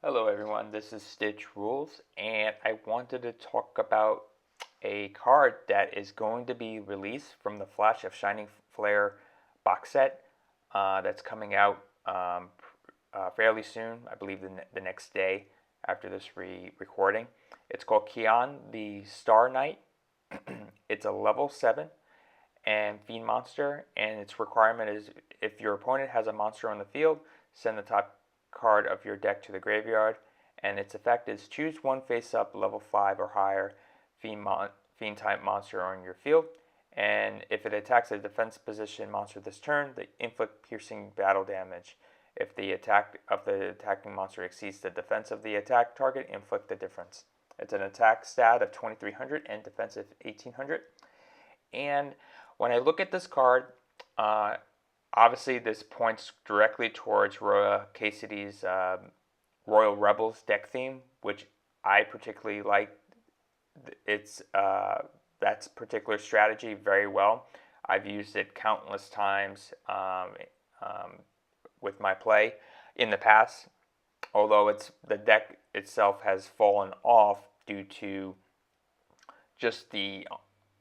Hello everyone, this is StichRulez, and I wanted to talk about a card that is going to be released from the Flash of Shining Flare box set that's coming out fairly soon, I believe the next day after this recording. It's called Kheiron, the Star Knight. It's a level 7 and Fiend monster, and its requirement is if your opponent has a monster on the field, send the top card of your deck to the graveyard, and its effect is choose one face-up level 5 or higher Fiend-type monster on your field, and if it attacks a defense position monster this turn, they inflict piercing battle damage. If the attack of the attacking monster exceeds the defense of the attack target, inflict the difference. It's an attack stat of 2300 and defensive 1800. And when I look at this card, obviously this points directly towards Royal Cassidy's Royal Rebels deck theme, which I particularly like. It's that particular strategy very well. I've used it countless times with my play in the past, although the deck itself has fallen off due to just the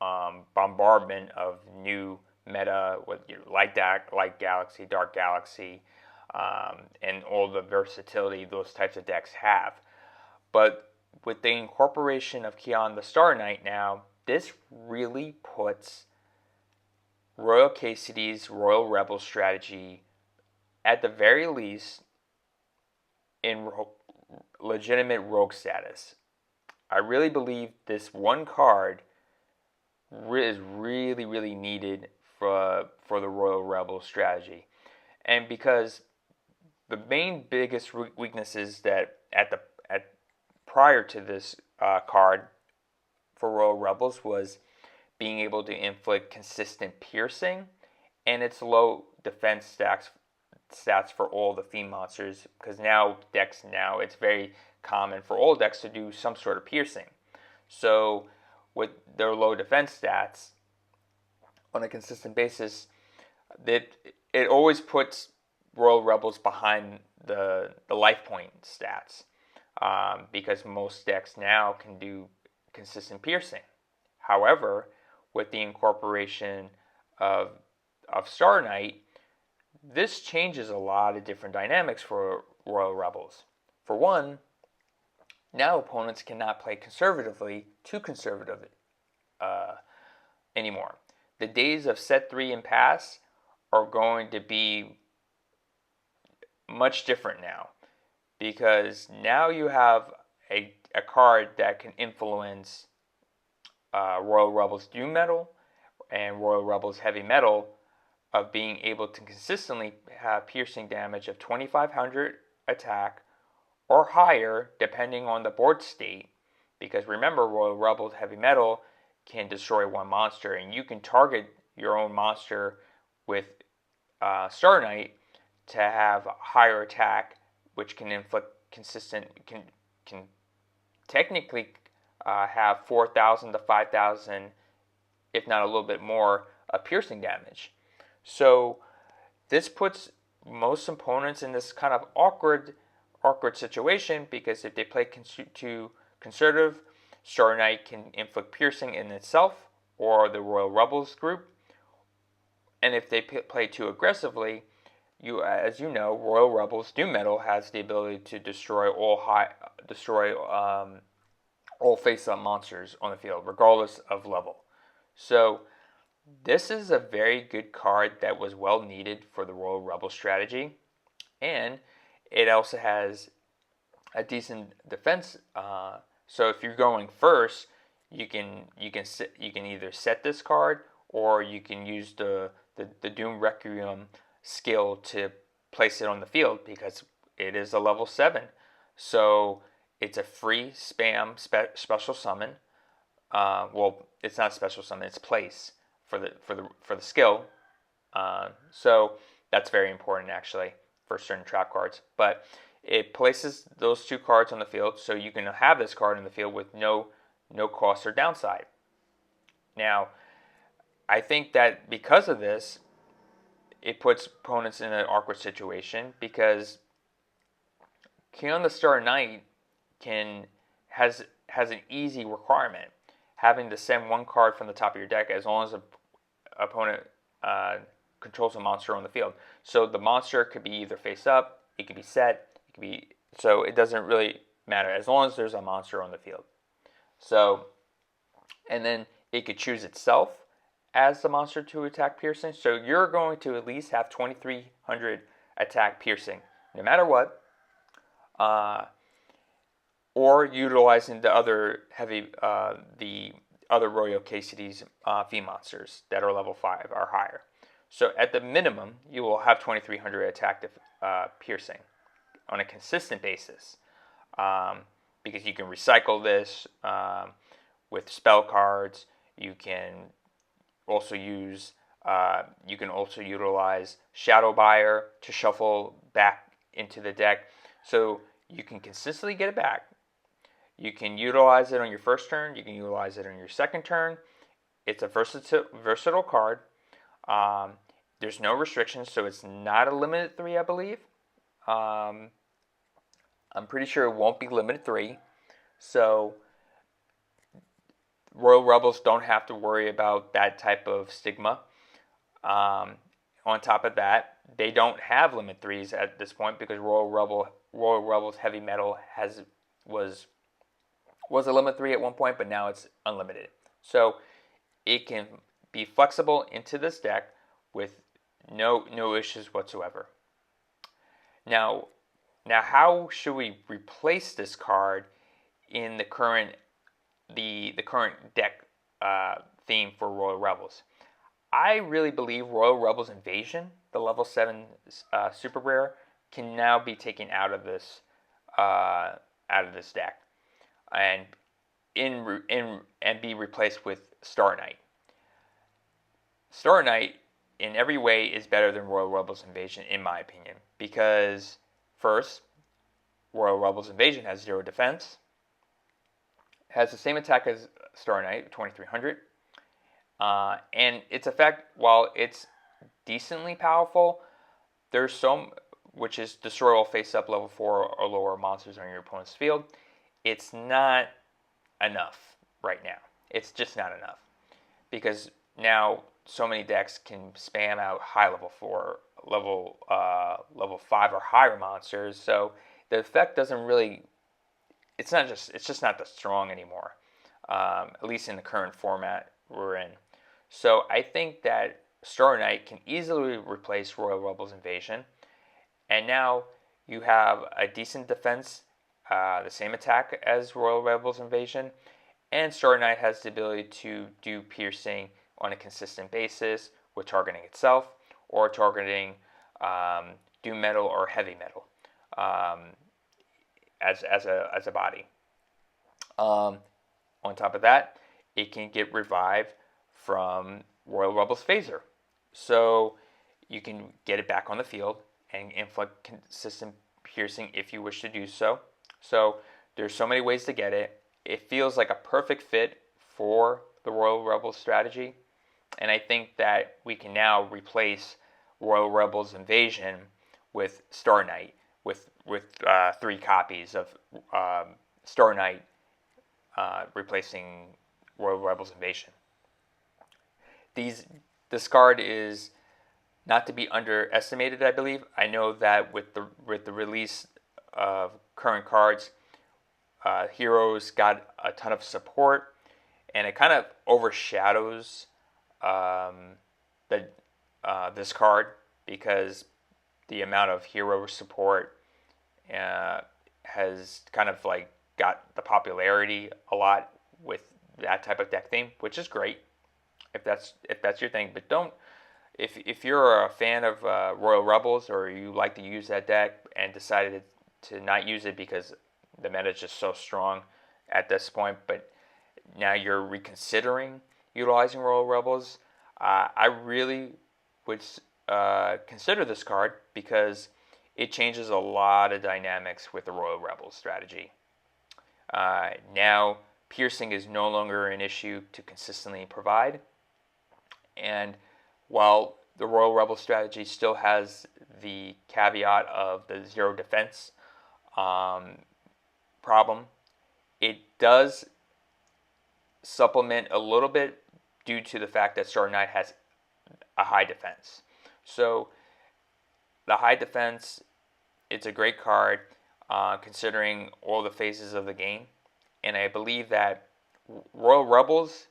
bombardment of new meta with your light galaxy, dark galaxy, and all the versatility those types of decks have. But with the incorporation of Kheiron the Star Knight now, this really puts Royal Cassidy's Royal Rebel strategy, at the very least, in legitimate rogue status. I really believe this one card is really needed for the Royal Rebel strategy, and because the biggest weaknesses that prior to this card for Royal Rebels was being able to inflict consistent piercing and its low defense stats for all the Fiend monsters, because now it's very common for all decks to do some sort of piercing. So with their low defense stats on a consistent basis, that it always puts Royal Rebels behind the life point stats, because most decks now can do consistent piercing. However, with the incorporation of Star Knight, this changes a lot of different dynamics for Royal Rebels. For one, now opponents cannot play too conservative anymore. The days of set 3 and pass are going to be much different now, because now you have a card that can influence Royal Rebels Doom Metal and Royal Rebels Heavy Metal, of being able to consistently have piercing damage of 2500 attack or higher depending on the board state, because remember, Royal Rebels Heavy Metal can destroy one monster, and you can target your own monster with Star Knight to have higher attack, which can inflict consistent, can technically have 4,000 to 5,000, if not a little bit more, of piercing damage. So this puts most opponents in this kind of awkward situation, because if they play too conservative, Star Knight can inflict piercing in itself or the Royal Rebels group, and if they play too aggressively, as you know, Royal Rebels Doom Metal has the ability to destroy all face-up monsters on the field, regardless of level. So this is a very good card that was well needed for the Royal Rebel strategy, and it also has a decent defense. So if you're going first, you can either set this card, or you can use the Doom Requiem skill to place it on the field, because it is a level 7. So it's a free spam special summon. Well, it's not special summon; it's place for the skill. So that's very important actually for certain trap cards. But it places those two cards on the field, so you can have this card in the field with no cost or downside. Now, I think that because of this, it puts opponents in an awkward situation, because Kheiron the Star Knight has an easy requirement, having to send one card from the top of your deck as long as the opponent controls a monster on the field. So the monster could be either face up, it could be set, it could be, so it doesn't really matter as long as there's a monster on the field. So, and then it could choose itself as the monster to attack piercing. So you're going to at least have 2,300 attack piercing, no matter what. Or utilizing the other the other Royal KCD's Fiend monsters that are level 5 or higher. So at the minimum, you will have 2,300 attack piercing on a consistent basis, because you can recycle this with spell cards. You can also use utilize Shadow Buyer to shuffle back into the deck, so you can consistently get it back. You can utilize it on your first turn. You can utilize it on your second turn. It's a versatile card. There's no restrictions, so it's not a limited 3, I believe. I'm pretty sure it won't be limited 3. So Royal Rebels don't have to worry about that type of stigma. On top of that, they don't have limit 3s at this point because Royal Rebels Heavy Metal was a limit 3 at one point, but now it's unlimited. So it can be flexible into this deck with no issues whatsoever. Now how should we replace this card in the current deck theme for Royal Rebels? I really believe Royal Rebels Invasion, the level 7 super rare, can now be taken out of this deck and be replaced with Star Knight. Star Knight in every way is better than Royal Rebels Invasion, in my opinion, because first, Royal Rebels Invasion has 0 defense, has the same attack as Star Knight, 2,300, and its effect, while it's decently powerful, there's some, which is destroy all face-up level 4 or lower monsters on your opponent's field. It's not enough right now. It's just not enough, because now so many decks can spam out high level 4, level 5 or higher monsters. So the effect doesn't really. It's just not that strong anymore. At least in the current format we're in. So I think that Star Knight can easily replace Royal Rebels Invasion, and now you have a decent defense, the same attack as Royal Rebels Invasion, and Star Knight has the ability to do piercing on a consistent basis with targeting itself or targeting Doom Metal or Heavy Metal as a body. On top of that, it can get revived from Royal Rebels Phaser, so you can get it back on the field and inflict consistent piercing if you wish to do so. So there's so many ways to get it. It feels like a perfect fit for the Royal Rebels strategy, and I think that we can now replace Royal Rebels Invasion with Star Knight with 3 copies of Star Knight replacing Royal Rebels Invasion. This card is not to be underestimated, I believe. I know that with the release of current cards, Heroes got a ton of support, and it kind of overshadows this card because the amount of hero support has kind of like got the popularity a lot with that type of deck theme, which is great if that's your thing. But don't, if you're a fan of Royal Rebels or you like to use that deck and decided to not use it because the meta is just so strong at this point, but now you're reconsidering utilizing Royal Rebels, I really would consider this card because it changes a lot of dynamics with the Royal Rebels strategy. Now, piercing is no longer an issue to consistently provide, and while the Royal Rebels strategy still has the caveat of the 0 defense, problem. It does supplement a little bit due to the fact that Star Knight has a high defense. So the high defense, it's a great card considering all the phases of the game. And I believe that Royal Rebels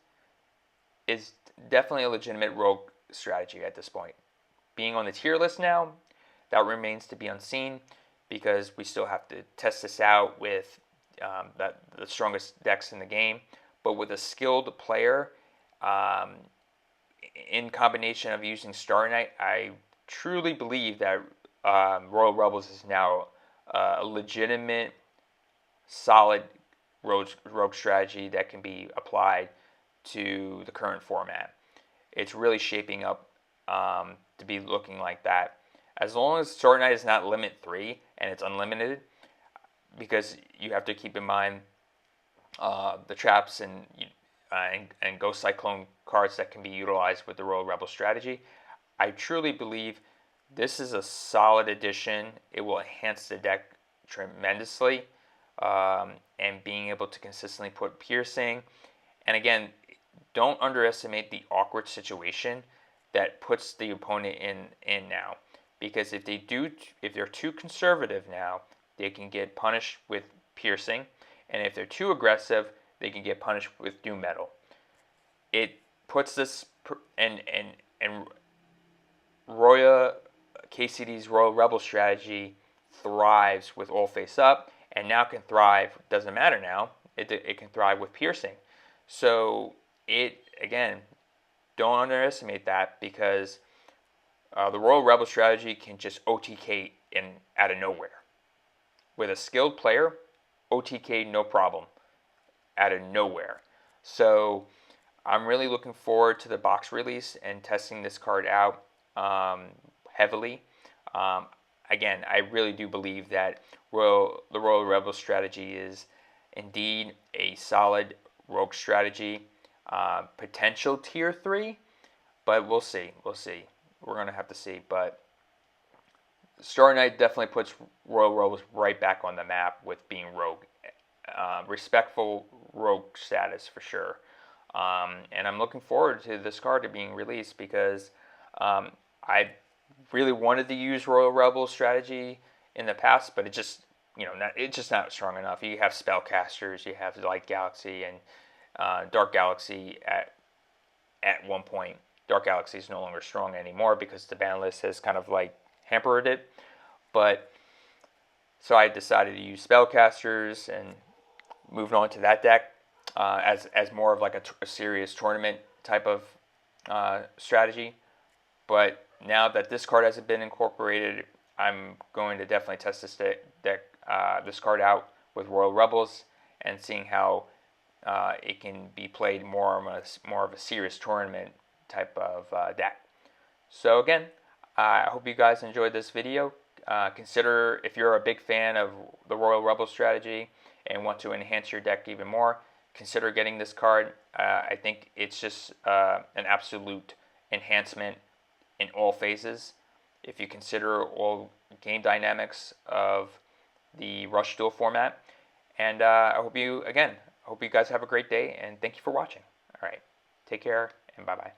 is definitely a legitimate rogue strategy at this point. Being on the tier list now, that remains to be unseen because we still have to test this out with the strongest decks in the game. But with a skilled player, in combination of using Star Knight, I truly believe that Royal Rebels is now a legitimate, solid rogue strategy that can be applied to the current format. It's really shaping up to be looking like that. As long as Star Knight is not limit 3 and it's unlimited, because you have to keep in mind the traps and Ghost Cyclone cards that can be utilized with the Royal Rebel strategy. I truly believe this is a solid addition. It will enhance the deck tremendously, and being able to consistently put piercing. And again, don't underestimate the awkward situation that puts the opponent in now, because if they're too conservative now, they can get punished with piercing, and if they're too aggressive, they can get punished with Doom Metal. It puts this and KCD's Royal Rebel strategy thrives with all face up, and now can thrive. Doesn't matter now. It can thrive with piercing. So again, don't underestimate that, because the Royal Rebel strategy can just OTK out of nowhere. With a skilled player, OTK no problem out of nowhere. So I'm really looking forward to the box release and testing this card out heavily. Again, I really do believe that the Royal Rebel strategy is indeed a solid rogue strategy. Potential tier 3, but we'll see. We're going to have to see. But Star Knight definitely puts Royal Rebels right back on the map with being rogue. Respectful rogue status for sure. And I'm looking forward to this card being released, because I really wanted to use Royal Rebel strategy in the past, but it's just not strong enough. You have Spellcasters, you have Light Galaxy and Dark Galaxy at one point. Dark Galaxy is no longer strong anymore because the ban list has kind of like hampered it. But so I decided to use Spellcasters and moved on to that deck as more of like a serious tournament type of strategy. But now that this card hasn't been incorporated, I'm going to definitely test this card out with Royal Rebels and seeing how it can be played more of a serious tournament type of deck. So again, I hope you guys enjoyed this video. Consider, if you're a big fan of the Royal Rebel strategy and want to enhance your deck even more, consider getting this card. I think it's just an absolute enhancement in all phases. If you consider all game dynamics of the Rush Duel format. And I hope you guys have a great day, and thank you for watching. All right, take care, and bye-bye.